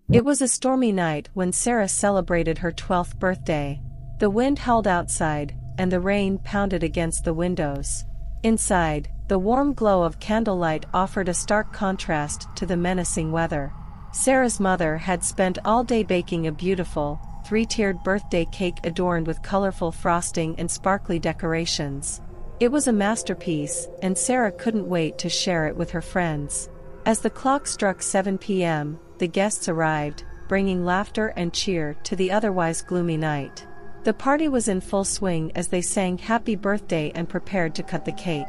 It was a stormy night when Sarah celebrated her 12th birthday. The wind howled outside, and the rain pounded against the windows. Inside, the warm glow of candlelight offered a stark contrast to the menacing weather. Sarah's mother had spent all day baking a beautiful, three-tiered birthday cake adorned with colorful frosting and sparkly decorations. It was a masterpiece, and Sarah couldn't wait to share it with her friends. As the clock struck 7 p.m., the guests arrived, bringing laughter and cheer to the otherwise gloomy night. The party was in full swing as they sang happy birthday and prepared to cut the cake.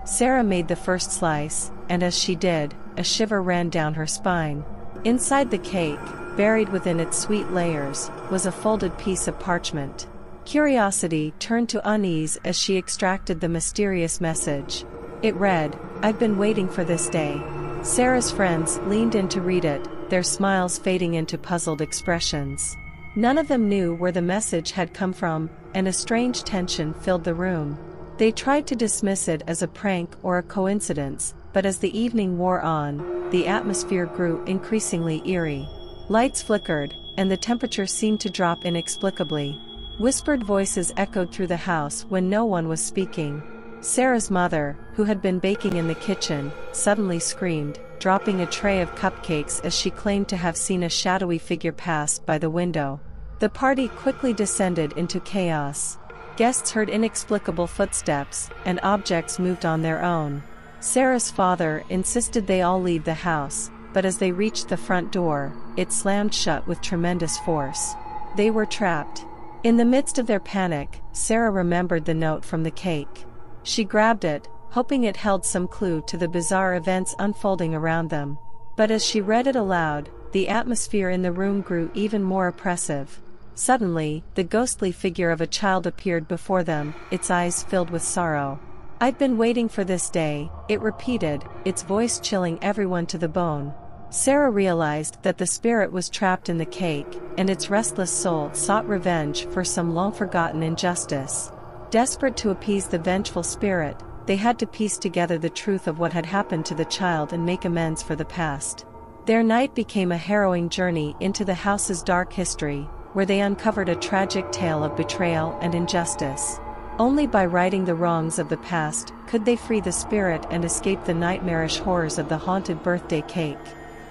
Sarah made the first slice, and as she did, a shiver ran down her spine. Inside the cake, buried within its sweet layers, was a folded piece of parchment. Curiosity turned to unease as she extracted the mysterious message. It read, "I've been waiting for this day." Sarah's friends leaned in to read it, their smiles fading into puzzled expressions. None of them knew where the message had come from, and a strange tension filled the room. They tried to dismiss it as a prank or a coincidence, but as the evening wore on, the atmosphere grew increasingly eerie. Lights flickered, and the temperature seemed to drop inexplicably. Whispered voices echoed through the house when no one was speaking. Sarah's mother, who had been baking in the kitchen, suddenly screamed, dropping a tray of cupcakes as she claimed to have seen a shadowy figure pass by the window. The party quickly descended into chaos. Guests heard inexplicable footsteps, and objects moved on their own. Sarah's father insisted they all leave the house, but as they reached the front door, it slammed shut with tremendous force. They were trapped. In the midst of their panic, Sarah remembered the note from the cake. She grabbed it, hoping it held some clue to the bizarre events unfolding around them. But as she read it aloud, the atmosphere in the room grew even more oppressive. Suddenly, the ghostly figure of a child appeared before them, its eyes filled with sorrow. "I've been waiting for this day," it repeated, its voice chilling everyone to the bone. Sarah realized that the spirit was trapped in the cake, and its restless soul sought revenge for some long-forgotten injustice. Desperate to appease the vengeful spirit, they had to piece together the truth of what had happened to the child and make amends for the past. Their night became a harrowing journey into the house's dark history, where they uncovered a tragic tale of betrayal and injustice. Only by righting the wrongs of the past could they free the spirit and escape the nightmarish horrors of the haunted birthday cake.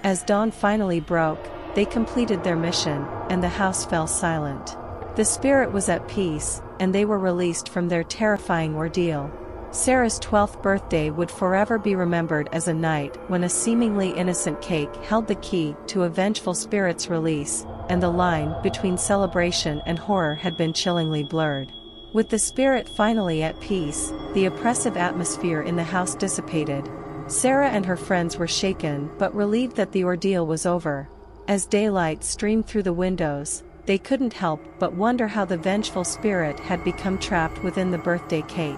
As dawn finally broke, they completed their mission, and the house fell silent. The spirit was at peace, and they were released from their terrifying ordeal. Sarah's 12th birthday would forever be remembered as a night when a seemingly innocent cake held the key to a vengeful spirit's release, and the line between celebration and horror had been chillingly blurred. With the spirit finally at peace, the oppressive atmosphere in the house dissipated. Sarah and her friends were shaken but relieved that the ordeal was over. As daylight streamed through the windows, they couldn't help but wonder how the vengeful spirit had become trapped within the birthday cake.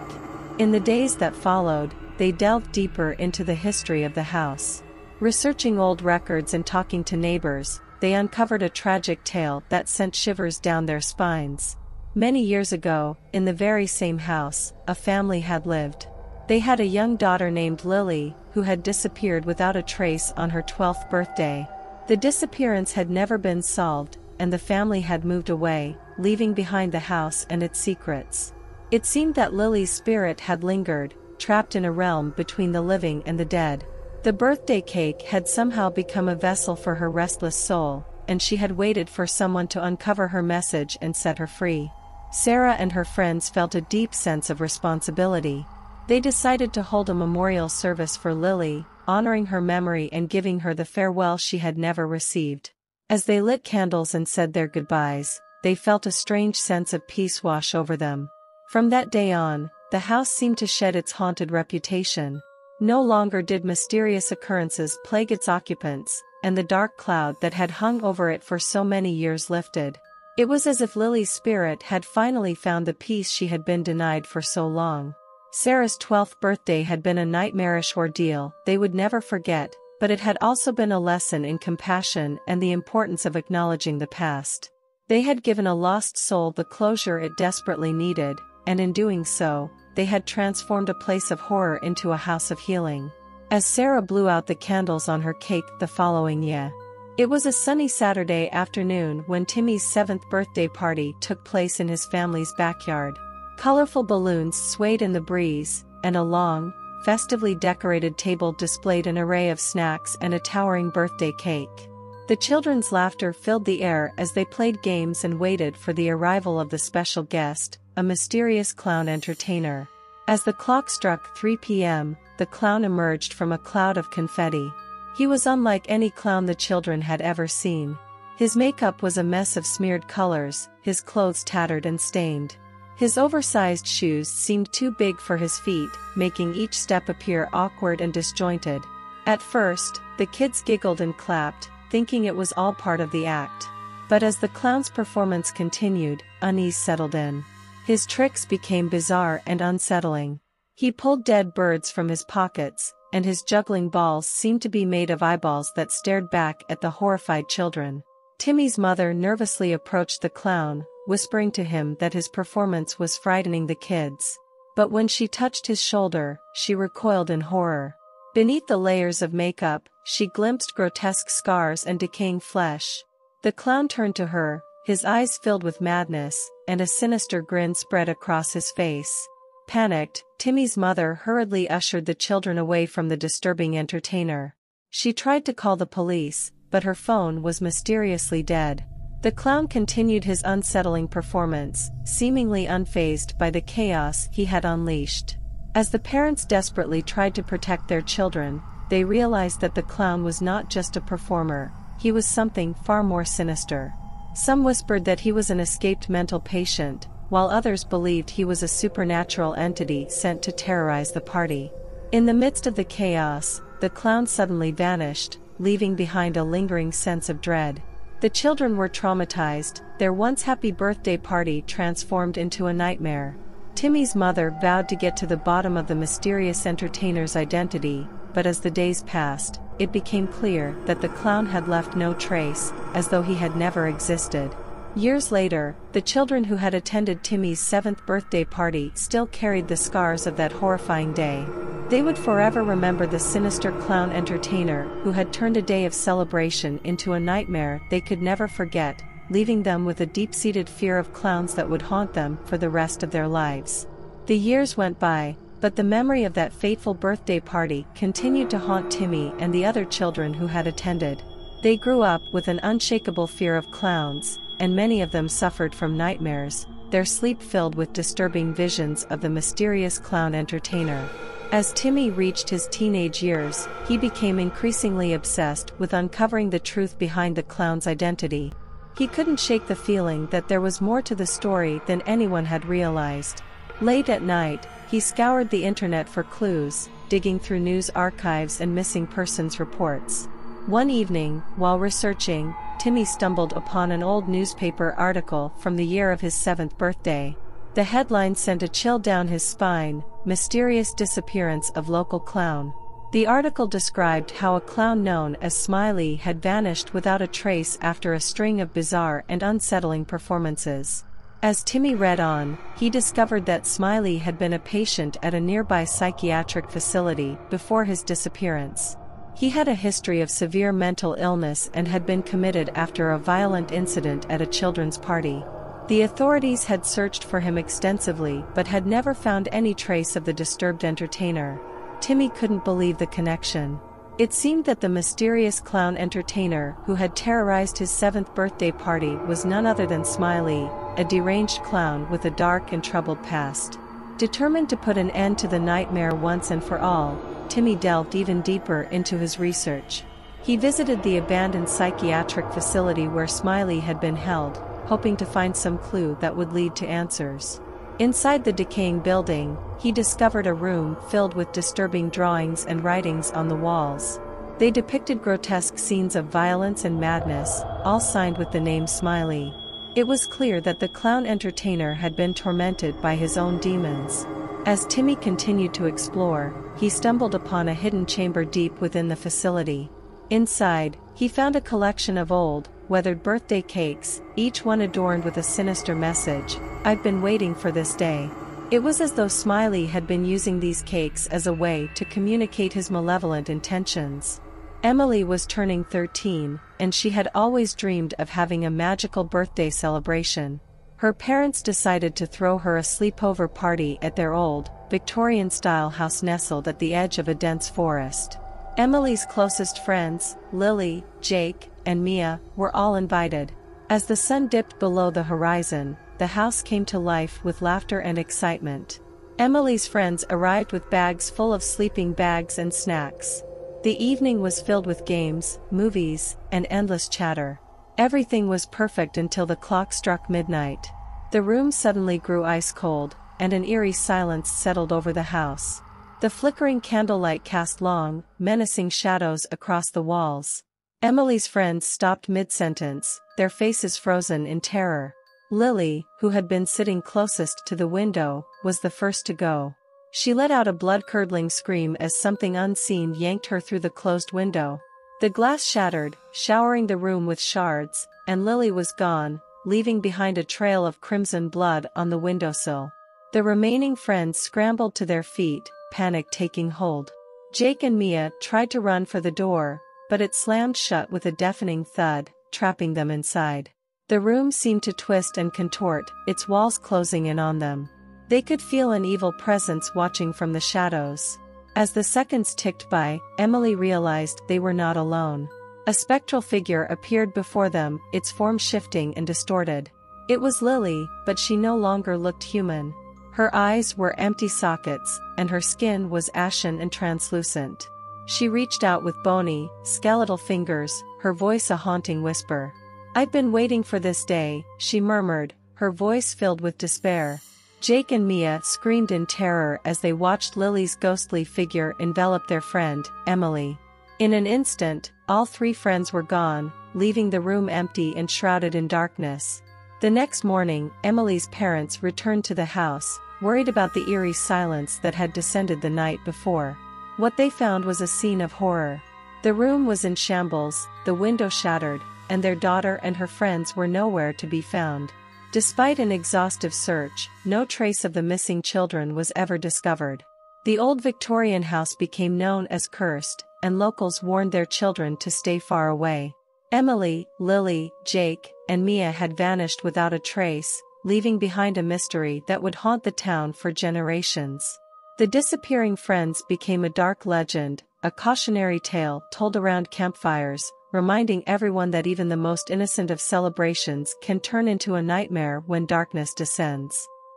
In the days that followed, they delved deeper into the history of the house. Researching old records and talking to neighbors, they uncovered a tragic tale that sent shivers down their spines. Many years ago, in the very same house, a family had lived. They had a young daughter named Lily, who had disappeared without a trace on her 12th birthday. The disappearance had never been solved, and the family had moved away, leaving behind the house and its secrets. It seemed that Lily's spirit had lingered, trapped in a realm between the living and the dead. The birthday cake had somehow become a vessel for her restless soul, and she had waited for someone to uncover her message and set her free. Sarah and her friends felt a deep sense of responsibility. They decided to hold a memorial service for Lily, honoring her memory and giving her the farewell she had never received. As they lit candles and said their goodbyes, they felt a strange sense of peace wash over them. From that day on, the house seemed to shed its haunted reputation. No longer did mysterious occurrences plague its occupants, and the dark cloud that had hung over it for so many years lifted. It was as if Lily's spirit had finally found the peace she had been denied for so long. Sarah's 12th birthday had been a nightmarish ordeal they would never forget, but it had also been a lesson in compassion and the importance of acknowledging the past. They had given a lost soul the closure it desperately needed, and in doing so, they had transformed a place of horror into a house of healing. As Sarah blew out the candles on her cake the following year, It was a sunny Saturday afternoon when Timmy's 7th birthday party took place in his family's backyard. Colorful balloons swayed in the breeze, and a long, festively decorated table displayed an array of snacks and a towering birthday cake. The children's laughter filled the air as they played games and waited for the arrival of the special guest, a mysterious clown entertainer. As the clock struck 3 p.m., the clown emerged from a cloud of confetti. He was unlike any clown the children had ever seen. His makeup was a mess of smeared colors, his clothes tattered and stained. His oversized shoes seemed too big for his feet, making each step appear awkward and disjointed. At first, the kids giggled and clapped, thinking it was all part of the act. But as the clown's performance continued, unease settled in. His tricks became bizarre and unsettling. He pulled dead birds from his pockets, and his juggling balls seemed to be made of eyeballs that stared back at the horrified children. Timmy's mother nervously approached the clown, whispering to him that his performance was frightening the kids. But when she touched his shoulder, she recoiled in horror. Beneath the layers of makeup, she glimpsed grotesque scars and decaying flesh. The clown turned to her, his eyes filled with madness, and a sinister grin spread across his face. Panicked, Timmy's mother hurriedly ushered the children away from the disturbing entertainer. She tried to call the police, but her phone was mysteriously dead. The clown continued his unsettling performance, seemingly unfazed by the chaos he had unleashed. As the parents desperately tried to protect their children, they realized that the clown was not just a performer, he was something far more sinister. Some whispered that he was an escaped mental patient, while others believed he was a supernatural entity sent to terrorize the party. In the midst of the chaos, the clown suddenly vanished, leaving behind a lingering sense of dread. The children were traumatized, their once happy birthday party transformed into a nightmare. Timmy's mother vowed to get to the bottom of the mysterious entertainer's identity, but as the days passed, it became clear that the clown had left no trace, as though he had never existed. Years later, the children who had attended Timmy's 7th birthday party still carried the scars of that horrifying day. They would forever remember the sinister clown entertainer who had turned a day of celebration into a nightmare they could never forget, leaving them with a deep-seated fear of clowns that would haunt them for the rest of their lives. The years went by, but the memory of that fateful birthday party continued to haunt Timmy and the other children who had attended. They grew up with an unshakable fear of clowns, and many of them suffered from nightmares, their sleep filled with disturbing visions of the mysterious clown entertainer. As Timmy reached his teenage years, he became increasingly obsessed with uncovering the truth behind the clown's identity. He couldn't shake the feeling that there was more to the story than anyone had realized. Late at night, he scoured the internet for clues, digging through news archives and missing persons reports. One evening, while researching, Timmy stumbled upon an old newspaper article from the year of his 7th birthday. The headline sent a chill down his spine: "Mysterious Disappearance of Local Clown." The article described how a clown known as Smiley had vanished without a trace after a string of bizarre and unsettling performances. As Timmy read on, he discovered that Smiley had been a patient at a nearby psychiatric facility before his disappearance. He had a history of severe mental illness and had been committed after a violent incident at a children's party. The authorities had searched for him extensively but had never found any trace of the disturbed entertainer. Timmy couldn't believe the connection. It seemed that the mysterious clown entertainer who had terrorized his 7th birthday party was none other than Smiley, a deranged clown with a dark and troubled past. Determined to put an end to the nightmare once and for all, Timmy delved even deeper into his research. He visited the abandoned psychiatric facility where Smiley had been held, hoping to find some clue that would lead to answers. Inside the decaying building, he discovered a room filled with disturbing drawings and writings on the walls. They depicted grotesque scenes of violence and madness, all signed with the name Smiley. It was clear that the clown entertainer had been tormented by his own demons. As Timmy continued to explore, he stumbled upon a hidden chamber deep within the facility. Inside, he found a collection of old, weathered birthday cakes, each one adorned with a sinister message: "I've been waiting for this day." It was as though Smiley had been using these cakes as a way to communicate his malevolent intentions. Emily was turning 13, and she had always dreamed of having a magical birthday celebration. Her parents decided to throw her a sleepover party at their old, Victorian-style house nestled at the edge of a dense forest. Emily's closest friends, Lily, Jake, and Mia, were all invited. As the sun dipped below the horizon, the house came to life with laughter and excitement. Emily's friends arrived with bags full of sleeping bags and snacks. The evening was filled with games, movies, and endless chatter. Everything was perfect until the clock struck midnight. The room suddenly grew ice cold, and an eerie silence settled over the house. The flickering candlelight cast long, menacing shadows across the walls. Emily's friends stopped mid-sentence, their faces frozen in terror. Lily, who had been sitting closest to the window, was the first to go. She let out a blood-curdling scream as something unseen yanked her through the closed window. The glass shattered, showering the room with shards, and Lily was gone, leaving behind a trail of crimson blood on the windowsill. The remaining friends scrambled to their feet, panic taking hold. Jake and Mia tried to run for the door, but it slammed shut with a deafening thud, trapping them inside. The room seemed to twist and contort, its walls closing in on them. They could feel an evil presence watching from the shadows. As the seconds ticked by, Emily realized they were not alone. A spectral figure appeared before them, its form shifting and distorted. It was Lily, but she no longer looked human. Her eyes were empty sockets, and her skin was ashen and translucent. She reached out with bony, skeletal fingers, her voice a haunting whisper. "I've been waiting for this day," she murmured, her voice filled with despair. Jake and Mia screamed in terror as they watched Lily's ghostly figure envelop their friend, Emily. In an instant, all three friends were gone, leaving the room empty and shrouded in darkness. The next morning, Emily's parents returned to the house, worried about the eerie silence that had descended the night before. What they found was a scene of horror. The room was in shambles, the window shattered, and their daughter and her friends were nowhere to be found. Despite an exhaustive search, no trace of the missing children was ever discovered. The old Victorian house became known as cursed, and locals warned their children to stay far away. Emily, Lily, Jake, and Mia had vanished without a trace, leaving behind a mystery that would haunt the town for generations. The disappearing friends became a dark legend, a cautionary tale told around campfires, reminding everyone that even the most innocent of celebrations can turn into a nightmare when darkness descends.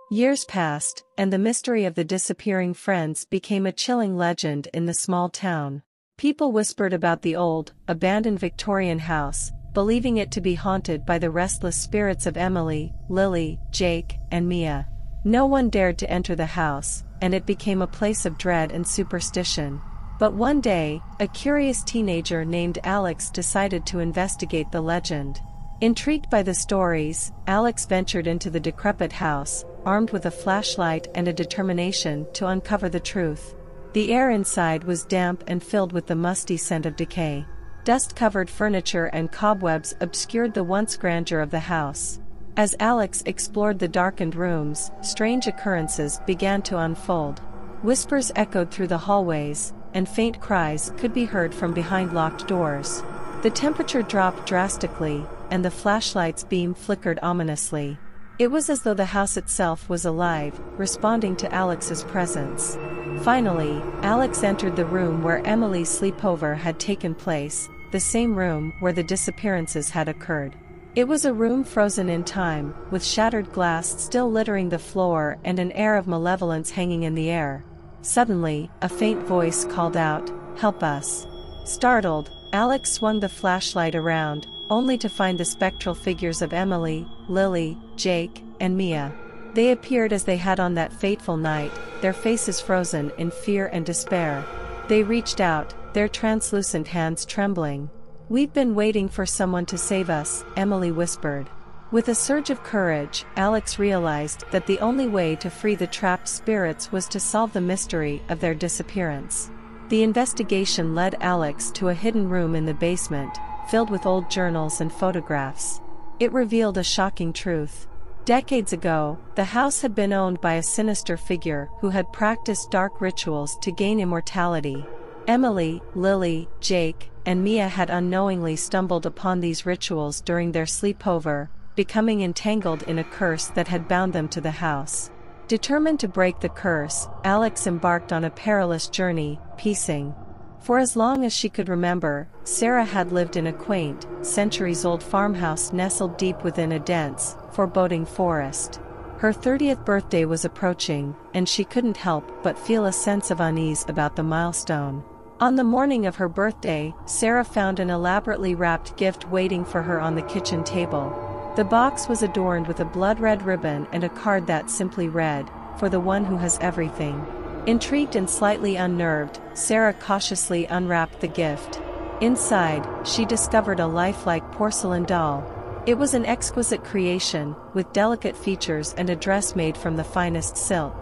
Years passed, and the mystery of the disappearing friends became a chilling legend in the small town. People whispered about the old, abandoned Victorian house, believing it to be haunted by the restless spirits of Emily, Lily, Jake, and Mia. No one dared to enter the house, and it became a place of dread and superstition. But one day, a curious teenager named Alex decided to investigate the legend. Intrigued by the stories, Alex ventured into the decrepit house, armed with a flashlight and a determination to uncover the truth. The air inside was damp and filled with the musty scent of decay. Dust-covered furniture and cobwebs obscured the once grandeur of the house. As Alex explored the darkened rooms, strange occurrences began to unfold. Whispers echoed through the hallways, and faint cries could be heard from behind locked doors. The temperature dropped drastically, and the flashlight's beam flickered ominously. It was as though the house itself was alive, responding to Alex's presence. Finally, Alex entered the room where Emily's sleepover had taken place, the same room where the disappearances had occurred. It was a room frozen in time, with shattered glass still littering the floor and an air of malevolence hanging in the air. Suddenly, a faint voice called out, "Help us." Startled, Alex swung the flashlight around, only to find the spectral figures of Emily, Lily, Jake, and Mia. They appeared as they had on that fateful night, their faces frozen in fear and despair. They reached out, their translucent hands trembling. "We've been waiting for someone to save us," Emily whispered. With a surge of courage, Alex realized that the only way to free the trapped spirits was to solve the mystery of their disappearance. The investigation led Alex to a hidden room in the basement, filled with old journals and photographs. It revealed a shocking truth. Decades ago, the house had been owned by a sinister figure who had practiced dark rituals to gain immortality. Emily, Lily, Jake, and Mia had unknowingly stumbled upon these rituals during their sleepover, becoming entangled in a curse that had bound them to the house. Determined to break the curse, Alex embarked on a perilous journey, piecing. For as long as she could remember, Sarah had lived in a quaint, centuries-old farmhouse nestled deep within a dense, foreboding forest. Her 30th birthday was approaching, and she couldn't help but feel a sense of unease about the milestone. On the morning of her birthday, Sarah found an elaborately wrapped gift waiting for her on the kitchen table. The box was adorned with a blood-red ribbon and a card that simply read, "For the one who has everything." Intrigued and slightly unnerved, Sarah cautiously unwrapped the gift. Inside, she discovered a lifelike porcelain doll. It was an exquisite creation, with delicate features and a dress made from the finest silk.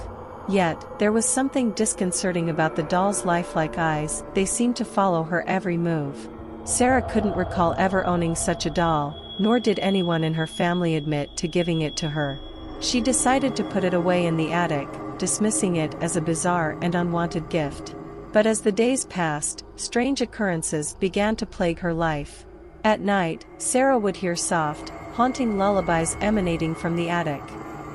Yet, there was something disconcerting about the doll's lifelike eyes. They seemed to follow her every move. Sarah couldn't recall ever owning such a doll, nor did anyone in her family admit to giving it to her. She decided to put it away in the attic, dismissing it as a bizarre and unwanted gift. But as the days passed, strange occurrences began to plague her life. At night, Sarah would hear soft, haunting lullabies emanating from the attic.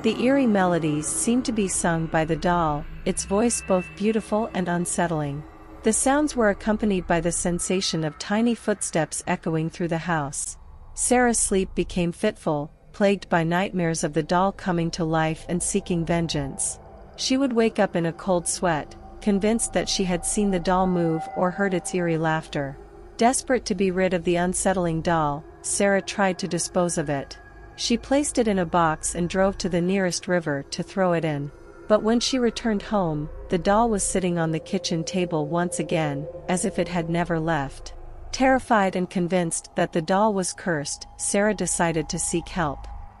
The eerie melodies seemed to be sung by the doll, its voice both beautiful and unsettling. The sounds were accompanied by the sensation of tiny footsteps echoing through the house. Sarah's sleep became fitful, plagued by nightmares of the doll coming to life and seeking vengeance. She would wake up in a cold sweat, convinced that she had seen the doll move or heard its eerie laughter. Desperate to be rid of the unsettling doll, Sarah tried to dispose of it. She placed it in a box and drove to the nearest river to throw it in. But when she returned home, the doll was sitting on the kitchen table once again, as if it had never left. Terrified and convinced that the doll was cursed, Sarah decided to seek help.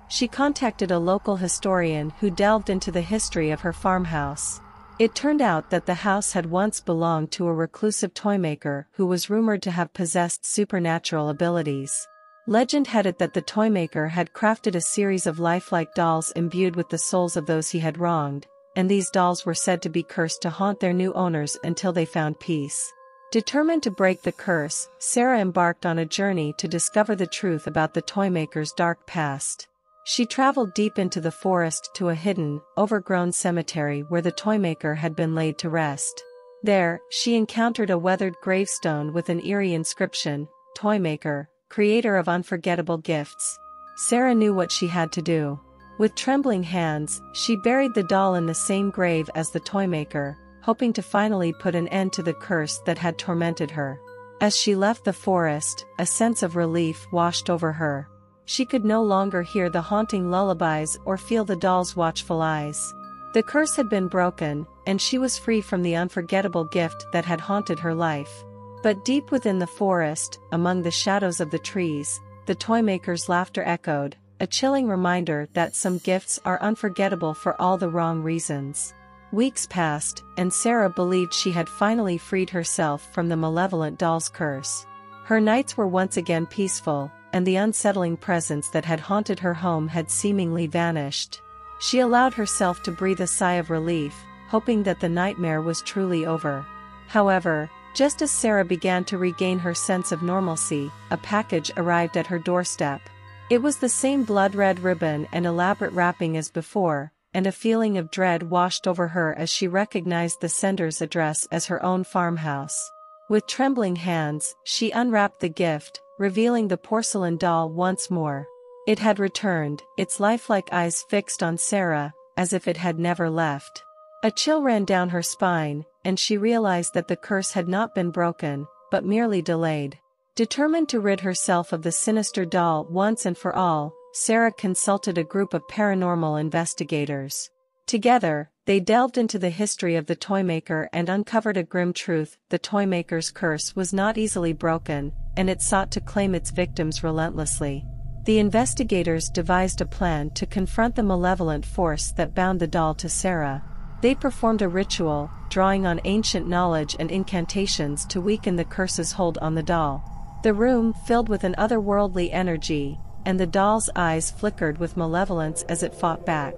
She contacted a local historian who delved into the history of her farmhouse. It turned out that the house had once belonged to a reclusive toymaker who was rumored to have possessed supernatural abilities. Legend had it that the toymaker had crafted a series of lifelike dolls imbued with the souls of those he had wronged, and these dolls were said to be cursed to haunt their new owners until they found peace. Determined to break the curse, Sarah embarked on a journey to discover the truth about the toymaker's dark past. She traveled deep into the forest to a hidden, overgrown cemetery where the toymaker had been laid to rest. There, she encountered a weathered gravestone with an eerie inscription, "Toymaker, creator of unforgettable gifts." Sarah knew what she had to do. With trembling hands, she buried the doll in the same grave as the toymaker, hoping to finally put an end to the curse that had tormented her. As she left the forest, a sense of relief washed over her. She could no longer hear the haunting lullabies or feel the doll's watchful eyes. The curse had been broken, and she was free from the unforgettable gift that had haunted her life. But deep within the forest, among the shadows of the trees, the toymaker's laughter echoed, a chilling reminder that some gifts are unforgettable for all the wrong reasons. Weeks passed, and Sarah believed she had finally freed herself from the malevolent doll's curse. Her nights were once again peaceful, and the unsettling presence that had haunted her home had seemingly vanished. She allowed herself to breathe a sigh of relief, hoping that the nightmare was truly over. However, just as Sarah began to regain her sense of normalcy, a package arrived at her doorstep. It was the same blood-red ribbon and elaborate wrapping as before, and a feeling of dread washed over her as she recognized the sender's address as her own farmhouse. With trembling hands, she unwrapped the gift, revealing the porcelain doll once more. It had returned, its lifelike eyes fixed on Sarah, as if it had never left. A chill ran down her spine, and she realized that the curse had not been broken, but merely delayed. Determined to rid herself of the sinister doll once and for all, Sarah consulted a group of paranormal investigators. Together, they delved into the history of the toymaker and uncovered a grim truth: the toymaker's curse was not easily broken, and it sought to claim its victims relentlessly. The investigators devised a plan to confront the malevolent force that bound the doll to Sarah. They performed a ritual, drawing on ancient knowledge and incantations to weaken the curse's hold on the doll. The room filled with an otherworldly energy, and the doll's eyes flickered with malevolence as it fought back.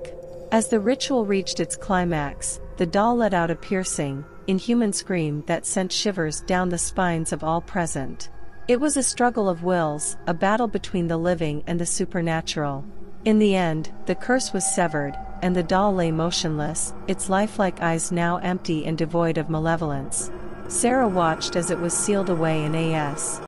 As the ritual reached its climax, the doll let out a piercing, inhuman scream that sent shivers down the spines of all present. It was a struggle of wills, a battle between the living and the supernatural. In the end, the curse was severed, and the doll lay motionless, its lifelike eyes now empty and devoid of malevolence. Sarah watched as it was sealed away in A.S.